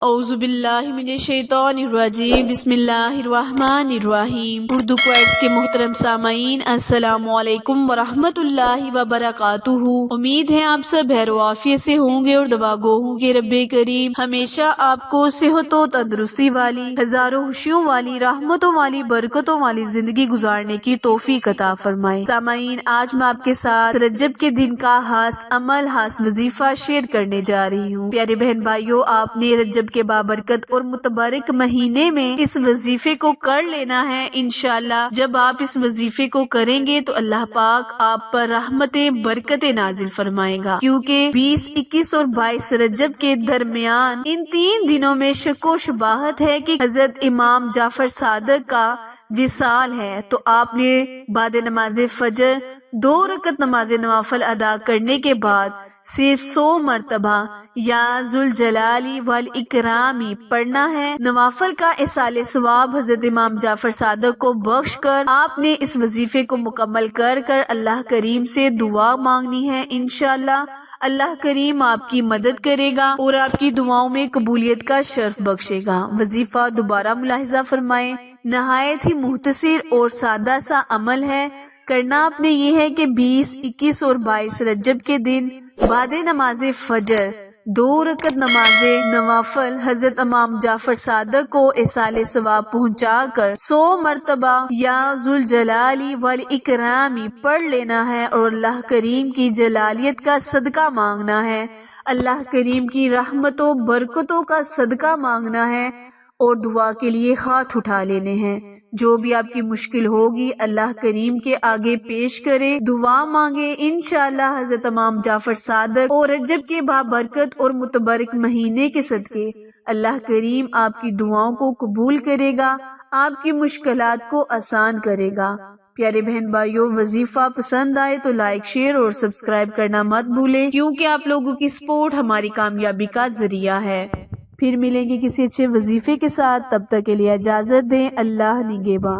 اعوذ باللہ من الشیطان الرجیم، بسم اللہ الرحمن الرحیم۔ اردو کوئٹس کے محترم سامعین، السلام علیکم ورحمۃ اللہ وبرکاتہ۔ امید ہے آپ سب خیر و عافیت سے ہوں گے اور دعا گو ہوں کہ رب کریم ہمیشہ آپ کو صحت و تندرستی والی، ہزاروں خوشیوں والی، رحمتوں والی، برکتوں والی زندگی گزارنے کی توفیق عطا فرمائے۔ سامعین، آج میں آپ کے ساتھ رجب کے دن کا خاص عمل، خاص وظیفہ شیئر کرنے جا رہی ہوں۔ پیارے بہن بھائیوں، آپ نے رجب کے بابرکت اور متبارک مہینے میں اس وظیفے کو کر لینا ہے۔ انشاءاللہ جب آپ اس وظیفے کو کریں گے تو اللہ پاک آپ پر رحمتیں، برکتیں نازل فرمائے گا، کیونکہ 20، 21 اور 22 رجب کے درمیان ان 3 دنوں میں شک و شبہت ہے کہ حضرت امام جعفر صادق کا وصال ہے، تو آپ نے بعد نماز فجر 2 رکعت نماز نوافل ادا کرنے کے بعد صرف 100 مرتبہ یا ذوالجلال والاکرام پڑھنا ہے۔ نوافل کا ایصال ثواب حضرت امام جعفر صادق کو بخش کر آپ نے اس وظیفے کو مکمل کر اللہ کریم سے دعا مانگنی ہے۔ انشاءاللہ اللہ کریم آپ کی مدد کرے گا اور آپ کی دعاؤں میں قبولیت کا شرف بخشے گا۔ وظیفہ دوبارہ ملاحظہ فرمائیں، نہایت ہی مختصر اور سادہ سا عمل ہے۔ کرنا آپ نے یہ ہے کہ 20، 21 اور 22 رجب کے دن بعد نماز فجر 2 رکعت نماز نوافل حضرت امام جعفر صادق کو ایصال ثواب پہنچا کر 100 مرتبہ یا ذوالجلال والاکرام پڑھ لینا ہے اور اللہ کریم کی جلالیت کا صدقہ مانگنا ہے، اللہ کریم کی رحمتوں برکتوں کا صدقہ مانگنا ہے اور دعا کے لیے ہاتھ اٹھا لینے ہیں۔ جو بھی آپ کی مشکل ہوگی اللہ کریم کے آگے پیش کرے، دعا مانگے، انشاءاللہ حضرت امام جعفر صادق اور رجب کے بابرکت اور متبارک مہینے کے صدقے اللہ کریم آپ کی دعاؤں کو قبول کرے گا، آپ کی مشکلات کو آسان کرے گا۔ پیارے بہن بھائیوں، وظیفہ پسند آئے تو لائک، شیئر اور سبسکرائب کرنا مت بھولیں، کیونکہ آپ لوگوں کی سپورٹ ہماری کامیابی کا ذریعہ ہے۔ پھر ملیں گے کسی اچھے وظیفے کے ساتھ، تب تک کے لیے اجازت دیں، اللہ نگہباں۔